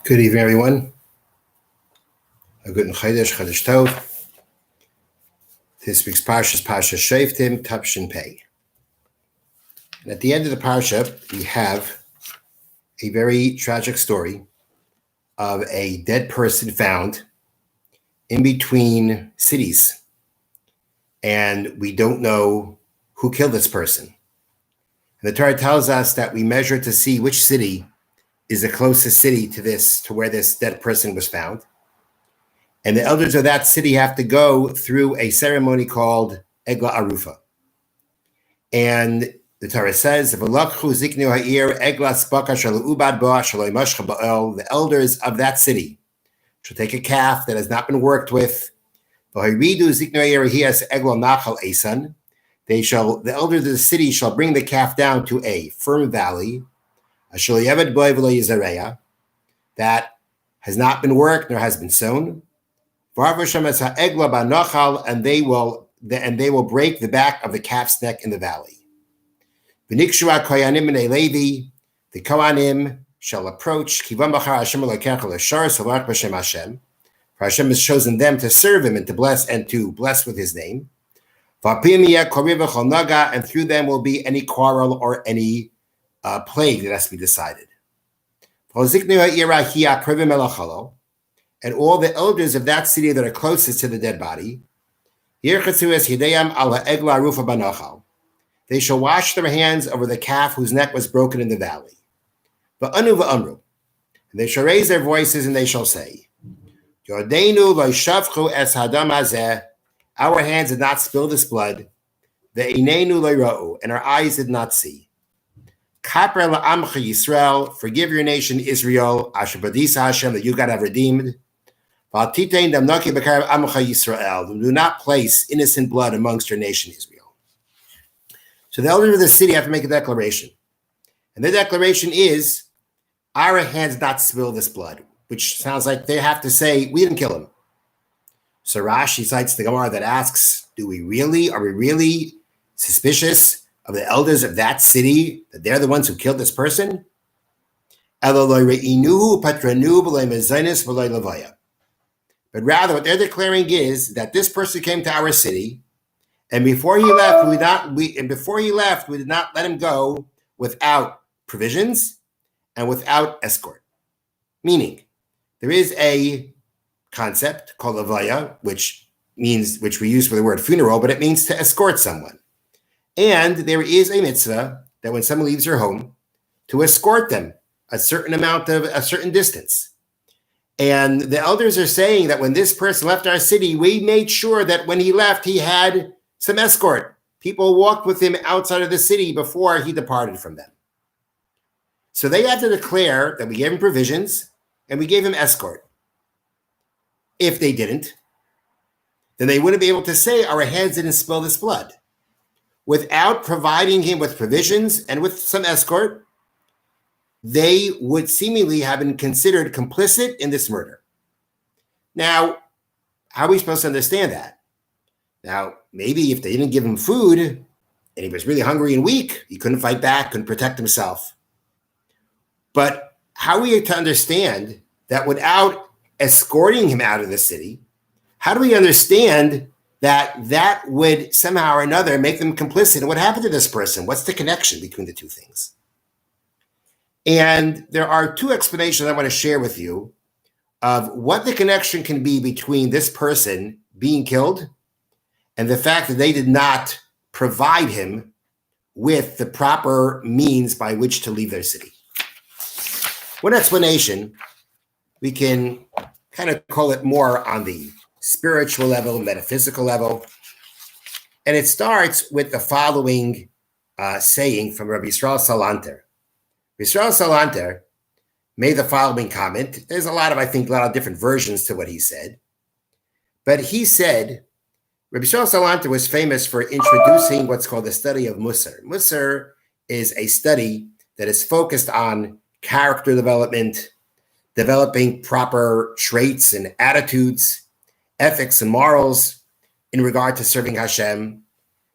Good evening, everyone. A good Chodesh Tov. This week's parsha is Parsha Shoftim, Tavshin Pei. And at the end of the parsha, we have a very tragic story of a dead person found in between cities, and we don't know who killed this person. And the Torah tells us that we measure to see which city is the closest city to where this dead person was found. And the elders of that city have to go through a ceremony called Egla Arufa. And the Torah says, the elders of that city shall take a calf that has not been worked with. The elders of the city shall bring the calf down to a firm valley, that has not been worked nor has been sown. And they will break the back of the calf's neck in the valley. The Kohanim shall approach. For Hashem has chosen them to serve him and to bless with his name. And through them will be any quarrel or any plague that has to be decided. And all the elders of that city that are closest to the dead body, they shall wash their hands over the calf whose neck was broken in the valley. And they shall raise their voices and they shall say, our hands did not spill this blood, and our eyes did not see. Forgive your nation Israel, that you God have redeemed. Do not place innocent blood amongst your nation Israel. So the elders of the city have to make a declaration. And the declaration is, our hands not spill this blood, which sounds like they have to say, we didn't kill him. So Rashi cites the Gemara that asks, are we really suspicious of the elders of that city, that they're the ones who killed this person? But rather, what they're declaring is that this person came to our city, and before he left, we did not let him go without provisions and without escort. Meaning, there is a concept called levaya, which we use for the word funeral, but it means to escort someone. And there is a mitzvah that when someone leaves your home, to escort them a certain distance. And the elders are saying that when this person left our city, we made sure that when he left, he had some escort. People walked with him outside of the city before he departed from them. So they had to declare that we gave him provisions and we gave him escort. If they didn't, then they wouldn't be able to say our hands didn't spill this blood. Without providing him with provisions and with some escort, they would seemingly have been considered complicit in this murder. Now, how are we supposed to understand that? Now, maybe if they didn't give him food and he was really hungry and weak, he couldn't fight back, couldn't protect himself. But how are we to understand that without escorting him out of the city, how do we understand that would somehow or another make them complicit? And what happened to this person? What's the connection between the two things? And there are two explanations I want to share with you of what the connection can be between this person being killed and the fact that they did not provide him with the proper means by which to leave their city. One explanation, we can kind of call it more on the spiritual level, metaphysical level. And it starts with the following saying from Rabbi Yisrael Salanter. Yisrael Salanter made the following comment. There's a lot of different versions to what he said. But he said, Rabbi Yisrael Salanter was famous for introducing what's called the study of Musar. Musar is a study that is focused on character development, developing proper traits and attitudes, ethics and morals in regard to serving Hashem.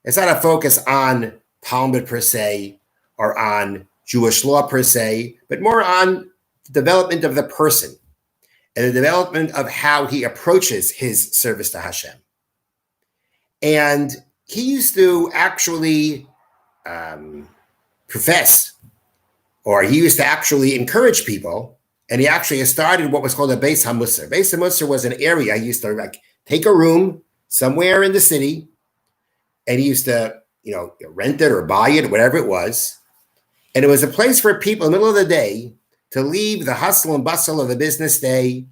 It's not a focus on Talmud per se or on Jewish law per se, but more on the development of the person and the development of how he approaches his service to Hashem. And he used to actually profess, or he used to actually encourage people, and he actually started what was called a Beis HaMusar. Beis HaMusar was an area. He used to take a room somewhere in the city, and he used to, rent it or buy it, whatever it was. And it was a place for people in the middle of the day to leave the hustle and bustle of the business day,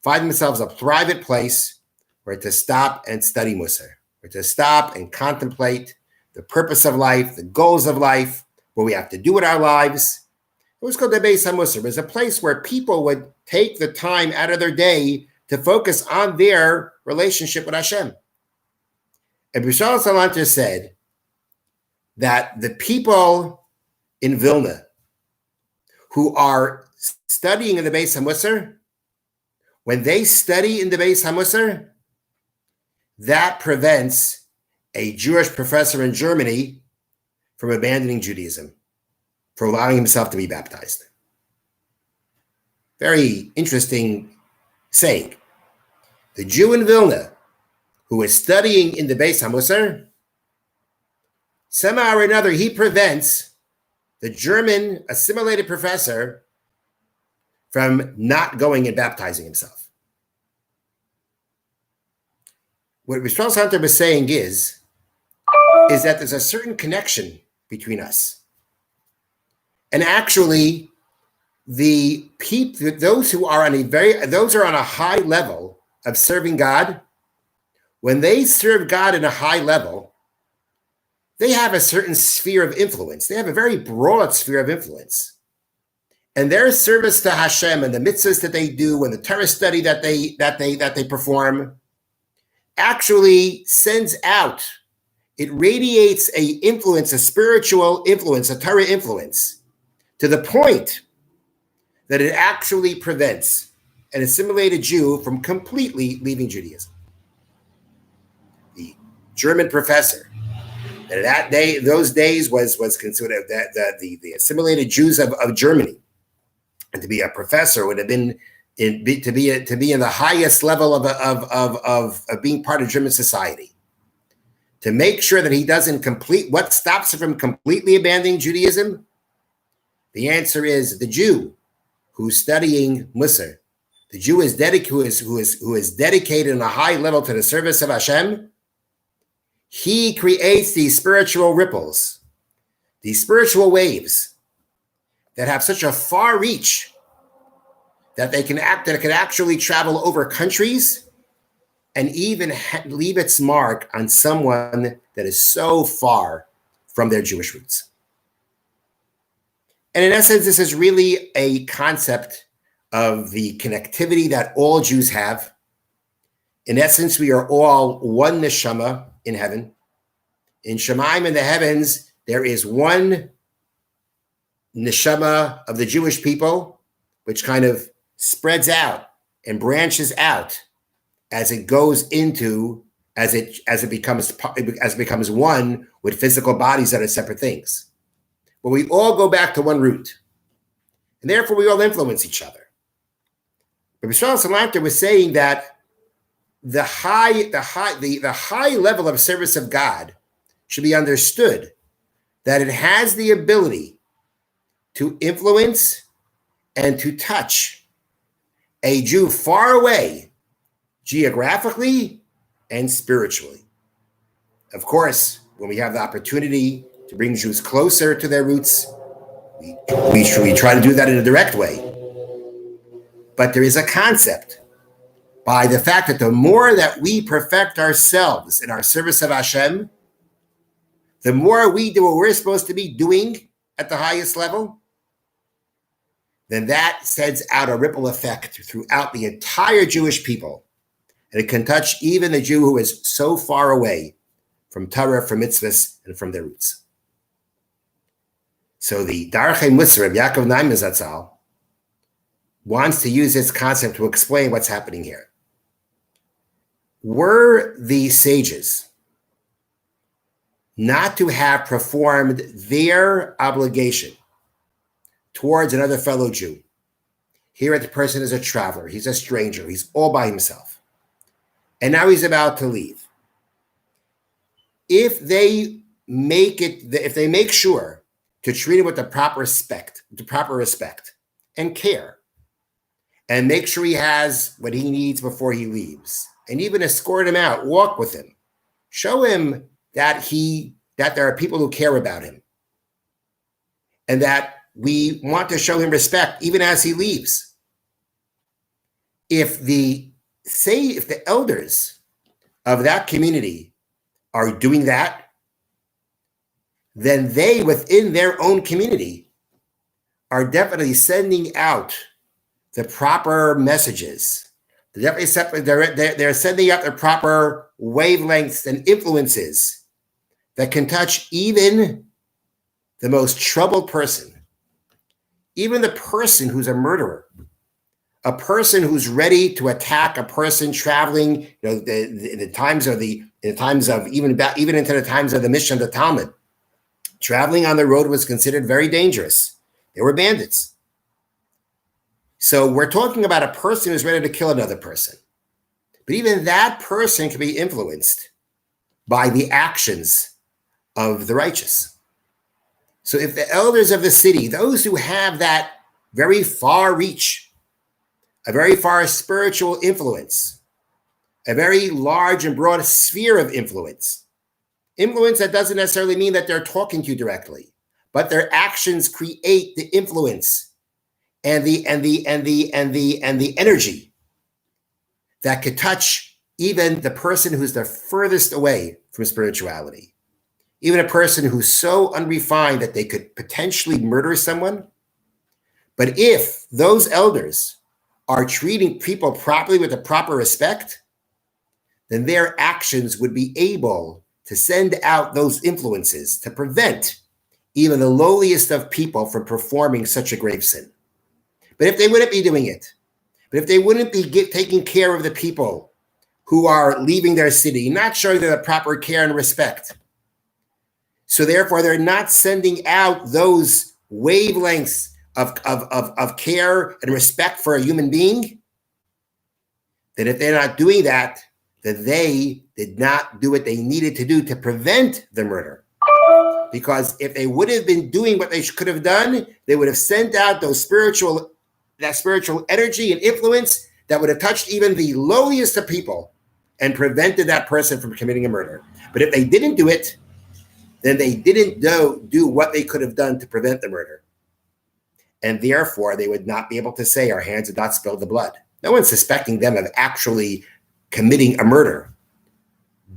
find themselves a private place where to stop and study Musar, where to stop and contemplate the purpose of life, the goals of life, what we have to do with our lives. It was called the Beis HaMusar. It was a place where people would take the time out of their day to focus on their relationship with Hashem. And Bishal Salanter said that the people in Vilna who are studying in the Beis HaMusar, when they study in the Beis HaMusar, that prevents a Jewish professor in Germany from abandoning Judaism, for allowing himself to be baptized. Very interesting saying. The Jew in Vilna who is studying in the Beis HaMusar, somehow or another, he prevents the German assimilated professor from not going and baptizing himself. What Rishon Santer was saying is that there's a certain connection between us. And actually, those who are on a high level of serving God, when they serve God in a high level, they have a certain sphere of influence. They have a very broad sphere of influence. And their service to Hashem and the mitzvahs that they do and the Torah study that they perform actually sends out, it radiates a spiritual influence, a Torah influence, to the point that it actually prevents an assimilated Jew from completely leaving Judaism. The German professor that day, those days, was considered the assimilated Jews of Germany, and to be a professor would have been to be in the highest level of being part of German society. To make sure that he doesn't what stops him from completely abandoning Judaism? The answer is the Jew who's studying Musar. The Jew who is dedicated on a high level to the service of Hashem. He creates these spiritual ripples, these spiritual waves that have such a far reach that they can actually travel over countries and even leave its mark on someone that is so far from their Jewish roots. And in essence, this is really a concept of the connectivity that all Jews have. In essence, we are all one neshama in heaven. In Shemaim, in the heavens, there is one neshama of the Jewish people, which kind of spreads out and branches out as it goes into, as it becomes one with physical bodies that are separate things. But we all go back to one root, and therefore we all influence each other. But Bishal Salanter was saying that the high level of service of God should be understood, that it has the ability to influence and to touch a Jew far away, geographically and spiritually. Of course, when we have the opportunity to bring Jews closer to their roots, we try to do that in a direct way. But there is a concept by the fact that the more that we perfect ourselves in our service of Hashem, the more we do what we're supposed to be doing at the highest level, then that sends out a ripple effect throughout the entire Jewish people. And it can touch even the Jew who is so far away from Torah, from mitzvahs, and from their roots. So the Darchei Musar of Yaakov Naiman Zatzal wants to use this concept to explain what's happening here. Were the sages not to have performed their obligation towards another fellow Jew. Here the person is a traveler. He's a stranger. He's all by himself. And now he's about to leave. If they make sure to treat him with the proper respect and care, and make sure he has what he needs before he leaves, and even escort him out, walk with him, show him that there are people who care about him, and that we want to show him respect even as he leaves. If the elders of that community are doing that, then they within their own community are definitely sending out the proper messages. They're sending out the proper wavelengths and influences that can touch even the most troubled person, even the person who's a murderer, a person who's ready to attack a person traveling, even into the times of the Mishnah of the Talmud. Traveling on the road was considered very dangerous. They were bandits. So we're talking about a person who's ready to kill another person. But even that person can be influenced by the actions of the righteous. So if the elders of the city, those who have that very far reach, a very far spiritual influence, a very large and broad sphere of influence that doesn't necessarily mean that they're talking to you directly, but their actions create the influence and the energy that could touch even the person who's the furthest away from spirituality. Even a person who's so unrefined that they could potentially murder someone. But if those elders are treating people properly with the proper respect, then their actions would be able to send out those influences to prevent even the lowliest of people from performing such a grave sin. But if they wouldn't be doing it, but if they wouldn't be taking care of the people who are leaving their city, not showing them the proper care and respect, so therefore they're not sending out those wavelengths of care and respect for a human being, then if they're not doing that, then they did not do what they needed to do to prevent the murder. Because if they would have been doing what they could have done, they would have sent out that spiritual energy and influence that would have touched even the lowliest of people and prevented that person from committing a murder. But if they didn't do it, then they didn't do what they could have done to prevent the murder. And therefore, they would not be able to say, our hands did not spill the blood. No one's suspecting them of actually committing a murder.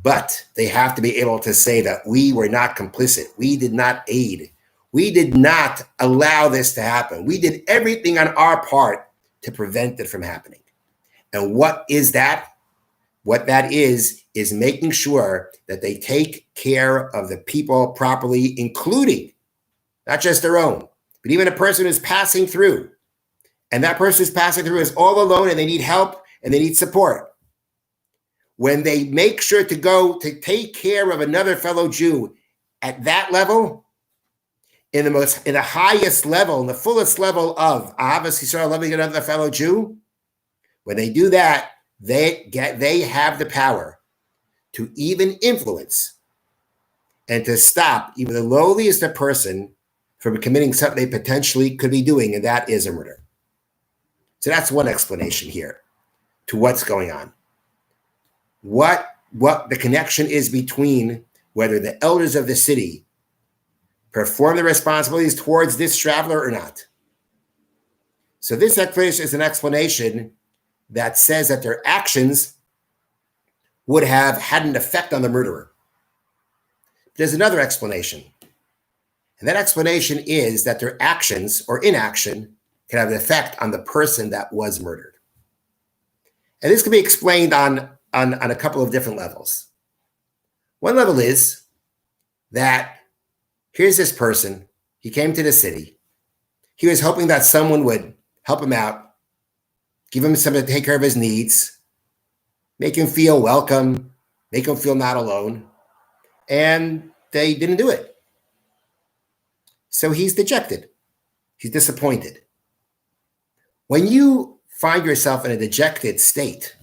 But they have to be able to say that we were not complicit. We did not aid. We did not allow this to happen. We did everything on our part to prevent it from happening. And what is that? What that is making sure that they take care of the people properly, including not just their own, but even a person who's passing through. And that person who's passing through is all alone and they need help and they need support. When they make sure to go to take care of another fellow Jew at that level, in the highest level, in the fullest level of Ahavas Yisrael, loving another fellow Jew, when they do that, they have the power to even influence and to stop even the lowliest of person from committing something they potentially could be doing, and that is a murder. So that's one explanation here to what's going on. What the connection is between whether the elders of the city perform the responsibilities towards this traveler or not. So this explanation is an explanation that says that their actions would have had an effect on the murderer. There's another explanation. And that explanation is that their actions or inaction can have an effect on the person that was murdered. And this can be explained on a couple of different levels. One level is that here's this person. He came to the city. He was hoping that someone would help him out, give him something to take care of his needs, make him feel welcome, make him feel not alone. And they didn't do it. So he's dejected. He's disappointed. When you find yourself in a dejected state,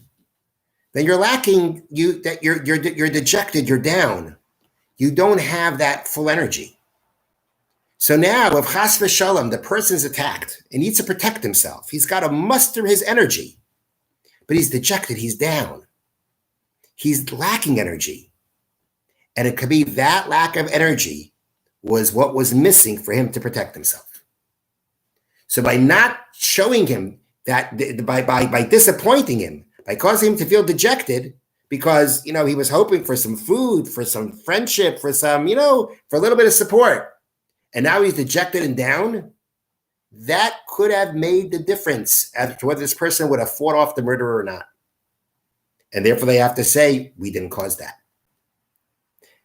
then you're lacking, you're dejected, you're down. You don't have that full energy. So now, if chas v'shalom, the person's attacked and needs to protect himself, he's got to muster his energy, but he's dejected, he's down. He's lacking energy. And it could be that lack of energy was what was missing for him to protect himself. So by not showing him that, by disappointing him, by causing him to feel dejected, because, he was hoping for some food, for some friendship, for some, for a little bit of support. And now he's dejected and down. That could have made the difference as to whether this person would have fought off the murderer or not. And therefore they have to say, we didn't cause that.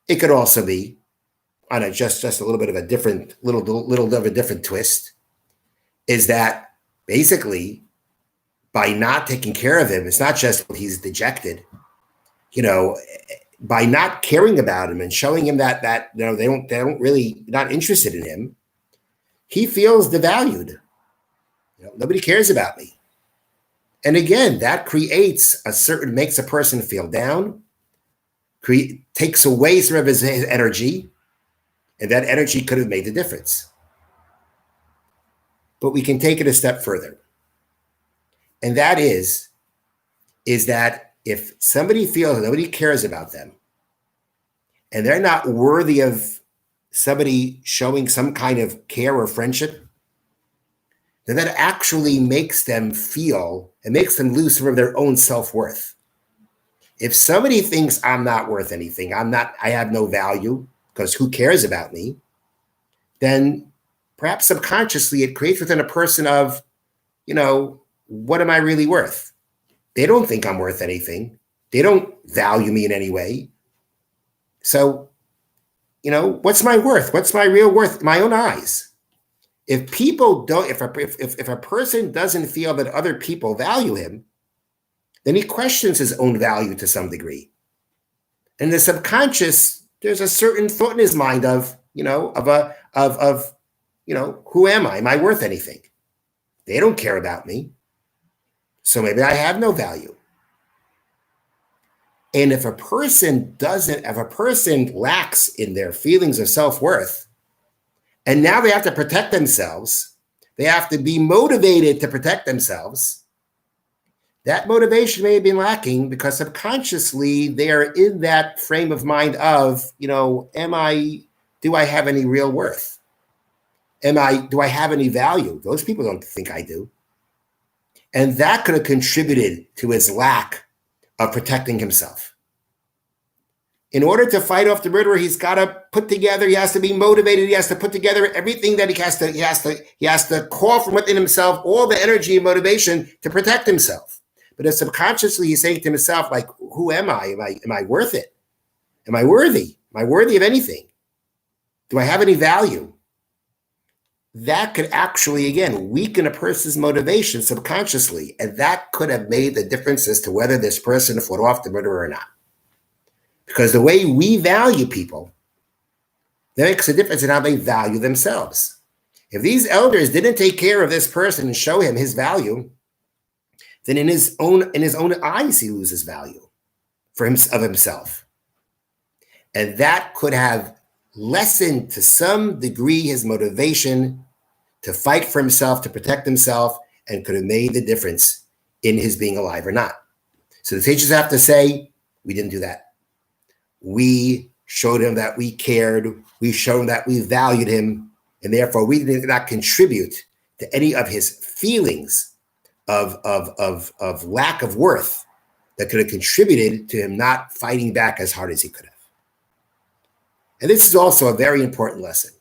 It could also be on just a little bit of a different, little of a different twist, is that basically by not taking care of him, it's not just he's dejected, by not caring about him and showing him that they don't really, not interested in him, he feels devalued. Nobody cares about me. And again, that makes a person feel down, takes away some of his energy, and that energy could have made the difference. But we can take it a step further. And that is that if somebody feels that nobody cares about them and they're not worthy of somebody showing some kind of care or friendship, then that actually makes them feel, it makes them lose some of their own self-worth. If somebody thinks I'm not worth anything, I have no value because who cares about me, then perhaps subconsciously it creates within a person of, what am I really worth? They don't think I'm worth anything. They don't value me in any way. So, what's my worth? What's my real worth in my own eyes? If people don't, if a person doesn't feel that other people value him, then he questions his own value to some degree. And the subconscious, there's a certain thought in his mind of, who am I? Am I worth anything? They don't care about me. So maybe I have no value. And if a person lacks in their feelings of self-worth, and now they have to protect themselves, they have to be motivated to protect themselves, that motivation may have been lacking because subconsciously they are in that frame of mind of, do I have any real worth? Do I have any value? Those people don't think I do. And that could have contributed to his lack of protecting himself. In order to fight off the murderer, he has to be motivated. He has to put together everything that he has to call from within himself, all the energy and motivation to protect himself. But if subconsciously he's saying to himself, like, who am I? Am I worth it? Am I worthy? Am I worthy of anything? Do I have any value? That could actually, again, weaken a person's motivation subconsciously. And that could have made the difference as to whether this person fought off the murderer or not. Because the way we value people, that makes a difference in how they value themselves. If these elders didn't take care of this person and show him his value, then in his own eyes, he loses value of himself. And that could have lessened to some degree his motivation to fight for himself, to protect himself, and could have made the difference in his being alive or not. So the teachers have to say, we didn't do that. We showed him that we cared. We showed him that we valued him. And therefore, we did not contribute to any of his feelings of lack of worth that could have contributed to him not fighting back as hard as he could have. And this is also a very important lesson.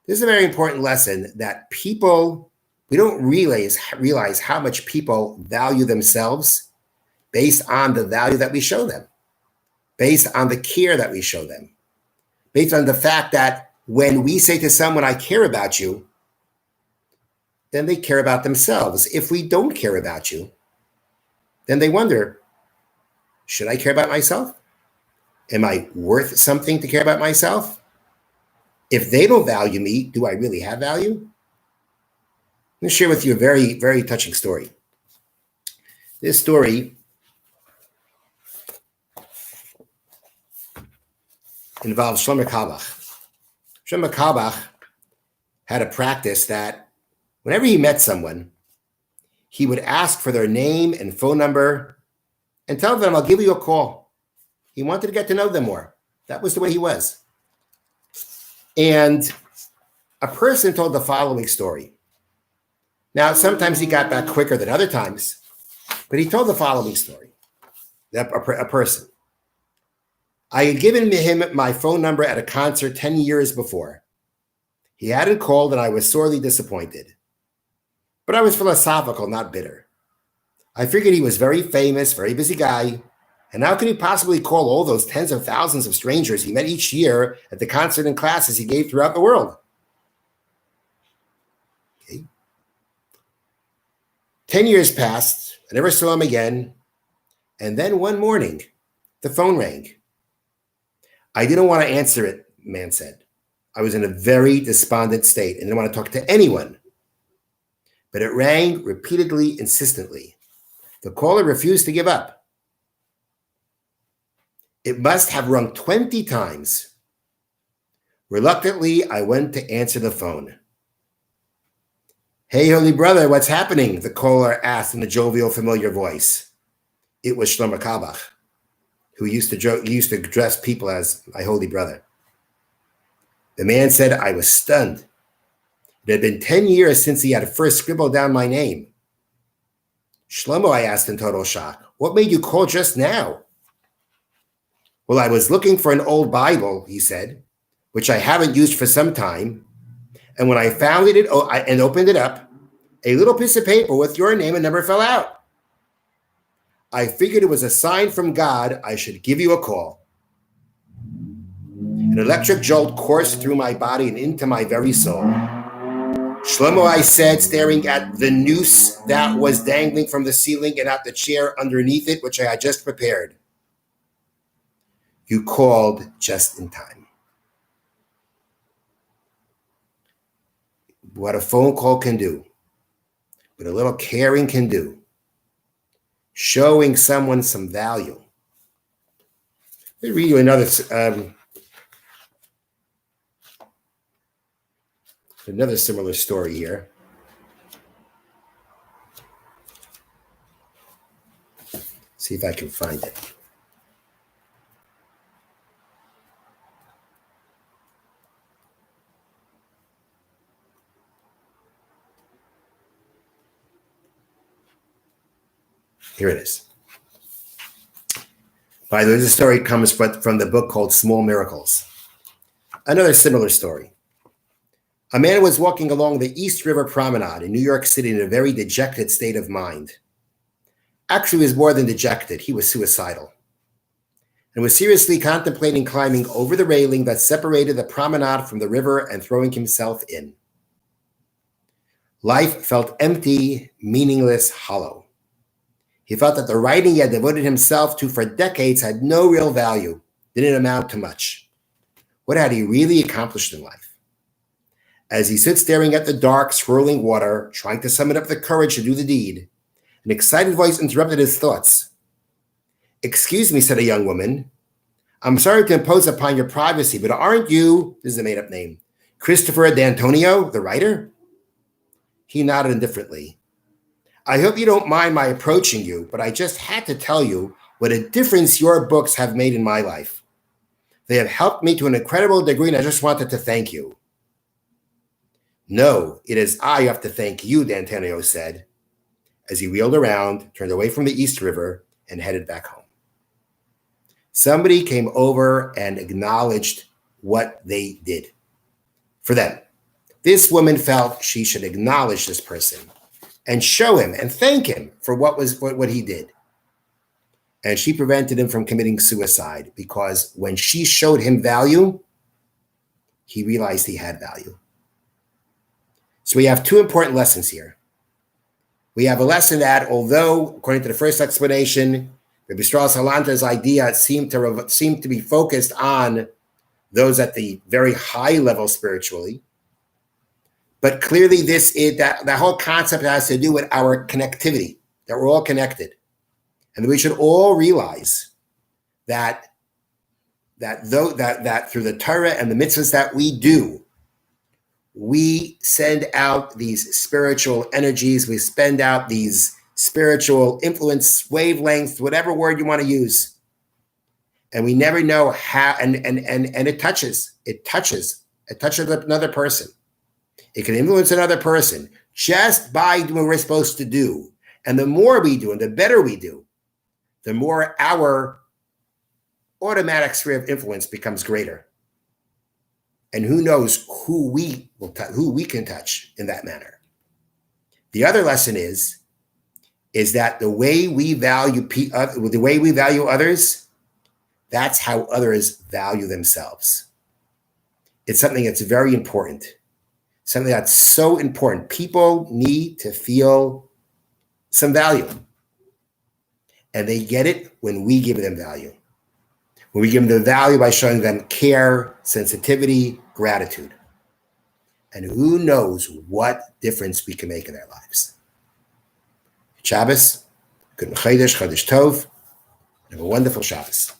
This is a very important lesson that people, we don't realize how much people value themselves based on the value that we show them, based on the care that we show them, based on the fact that when we say to someone, I care about you, then they care about themselves. If we don't care about you, then they wonder, should I care about myself? Am I worth something to care about myself? If they don't value me, do I really have value? going to share with you a very, very touching story. This story involves Shlomo Kalbach. Shlomo Kalbach had a practice that whenever he met someone, he would ask for their name and phone number and tell them, I'll give you a call. He wanted to get to know them more. That was the way he was. And a person told the following story. Now, sometimes he got back quicker than other times, but he told the following story. That a person. I had given him my phone number at a concert 10 years before. He hadn't called and I was sorely disappointed. But I was philosophical, not bitter. I figured he was very famous, very busy guy, and how could he possibly call all those tens of thousands of strangers he met each year at the concert and classes he gave throughout the world? Okay. 10 years passed, I never saw him again, and then one morning, the phone rang. I didn't want to answer it, the man said. I was in a very despondent state and didn't want to talk to anyone. But it rang repeatedly, insistently. The caller refused to give up. It must have rung 20 times. Reluctantly, I went to answer the phone. Hey, holy brother, what's happening? The caller asked in a jovial, familiar voice. It was Shlomo Kalbach, who used to address people as my holy brother. The man said I was stunned. It had been 10 years since he had first scribbled down my name. Shlomo, I asked in total shock, what made you call just now? Well, I was looking for an old Bible, he said, which I haven't used for some time. And when I found it and opened it up, a little piece of paper with your name and number fell out. I figured it was a sign from God I should give you a call. An electric jolt coursed through my body and into my very soul. Shlomo, I said, staring at the noose that was dangling from the ceiling and at the chair underneath it, which I had just prepared. You called just in time. What a phone call can do, what a little caring can do, showing someone some value. Let me read you another similar story here. See if I can find it. Here it is. By the way, this story comes from the book called Small Miracles. Another similar story. A man was walking along the East River Promenade in New York City in a very dejected state of mind. Actually, he was more than dejected. He was suicidal and was seriously contemplating climbing over the railing that separated the promenade from the river and throwing himself in. Life felt empty, meaningless, hollow. He felt that the writing he had devoted himself to for decades had no real value, didn't amount to much. What had he really accomplished in life? As he stood staring at the dark, swirling water, trying to summon up the courage to do the deed, an excited voice interrupted his thoughts. Excuse me, said a young woman. I'm sorry to impose upon your privacy, but aren't you, this is a made-up name, Christopher D'Antonio, the writer? He nodded indifferently. I hope you don't mind my approaching you, but I just had to tell you what a difference your books have made in my life. They have helped me to an incredible degree, and I just wanted to thank you. No, it is I who have to thank you, D'Antonio said, as he wheeled around, turned away from the East River, and headed back home. Somebody came over and acknowledged what they did for them. This woman felt she should acknowledge this person and show him and thank him for what he did. And she prevented him from committing suicide because when she showed him value, he realized he had value. So we have two important lessons here. We have a lesson that although, according to the first explanation, Rabbi Strauss Halanter's idea seemed to be focused on those at the very high level spiritually, But clearly that whole concept has to do with our connectivity, that we're all connected. And we should all realize that through the Torah and the mitzvahs that we do, we send out these spiritual energies, we send out these spiritual influence, wavelengths, whatever word you want to use. And we never know how, and it touches another person. It can influence another person just by doing what we're supposed to do. And the more we do and the better we do, the more our automatic sphere of influence becomes greater. And who knows who we can touch in that manner. The other lesson is that the way we value others, that's how others value themselves. It's something that's very important. Something that's so important. People need to feel some value. And they get it when we give them value. When we give them the value by showing them care, sensitivity, gratitude. And who knows what difference we can make in their lives. Shabbos, good Chodesh Tov, have a wonderful Shabbos.